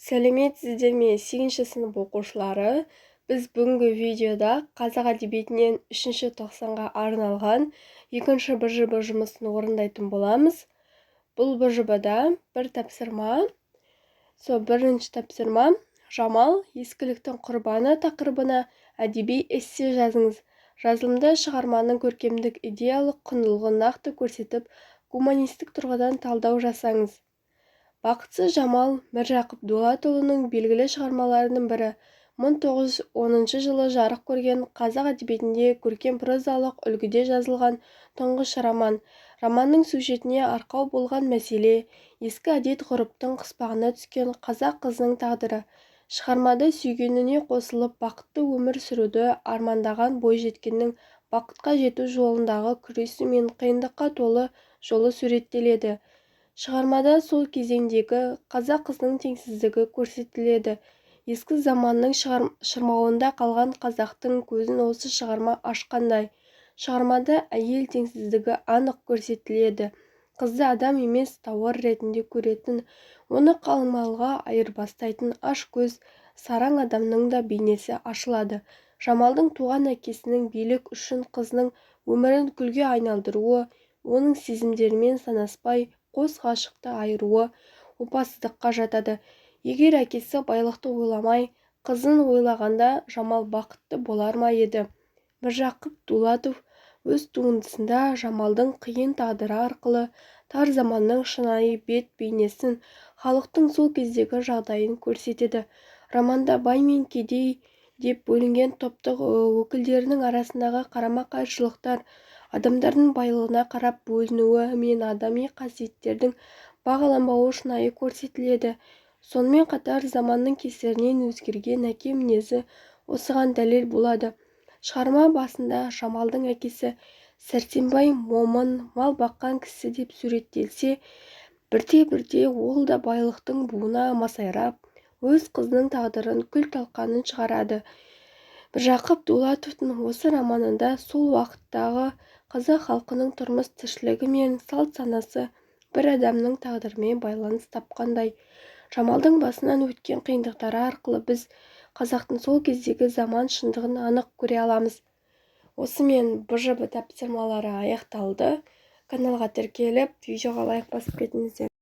Сәлеметсіздер ме, 8-ші сынып оқушылары? Біз бүгінгі видеода қазақ әдебиетінен 3-ші тоқсанға арналған 2-ші БЖБ жұмысын орындайтын боламыз. Бұл БЖБда бір тапсырма. Бірінші тапсырма. Жамал ескіліктің құрбаны тақырыбына әдеби эссе жазыңыз. Жазылымда шығарманың көркемдік идеялық құндылығын нақты көрсетіп, гуманистік тұрғыдан талдау жасаңыз. Бақытсыз Жамал Міржақып Дулатұлының белгілі шығармаларының бірі. 1910 жылы жарық көрген, қазақ әдебиетінде көркем прозалық үлгіде жазылған тұңғыш роман. Романның сюжетіне арқау болған мәселе ескі әдет-ғұрыптың қыспағына түскен қазақ қызының тағдыры. Шығармада сүйгеніне қосылып бақытты өмір сүруді армандаған бойжеткеннің бақытқа жету жолындағы күресі мен қиындыққа толы жолы суреттеледі. Шығармада сол кезеңдегі қазақ қызының теңсіздігі көрсетіледі. Ескі заманның шырмауында қалған қазақтың көзін осы шығарма ашқандай. Шығармада әйел теңсіздігі анық көрсетіледі. Қызды адам емес тауар ретінде көретін, оны қалыңмалға айырбастайтын аш көз, сараң адамның да бейнесі ашылады. Жамалдың туған әкесінің билік үшін қызының өмірін күлге айналдыруы, оның сезімдерімен санаспай, қос ғашықты айыруы опасыздыққа жатады. Егер әкесі байлықты ойламай, қызын ойлағанда Жамал бақытты болар ма еді? Міржақып Дулатов өз туындысында Жамалдың қиын тағдыры арқылы тар заманның шынайы бет бейнесін, халықтың сол кездегі жағдайын көрсетеді. Романда бай мен кедей деп бөлінген топтық өкілдерінің арасындағы қарама-қайшылықтар, адамдардың байлығына қарап бөлінуі мен адами қасиеттердің бағаланбауы шынайы көрсетіледі. Сонымен қатар заманның кесірінен өзгерген әке мінезі осыған дәлел болады. Шығарма басында Жамалдың әкесі сәрсенбай момын, мал баққан кісі деп суреттелсе, бірте-бірте ол да байлықтың буына масайрап, өз қызының тағдырын күл-талқанын шығарады. Міржақып Дулатовтың осы романында сол уақыттағы қазақ халқының тұрмыс-тіршілігі мен салт-санасы бір адамның тағдырымен байланыс тапқандай. Жамалдың басынан өткен қиындықтары арқылы біз қазақтың сол кездегі заман шындығын анық көре аламыз. Осымен БЖБ тапсырмалары аяқталды. Каналға тіркеліп, видеоға лайк басып кетіңіздер.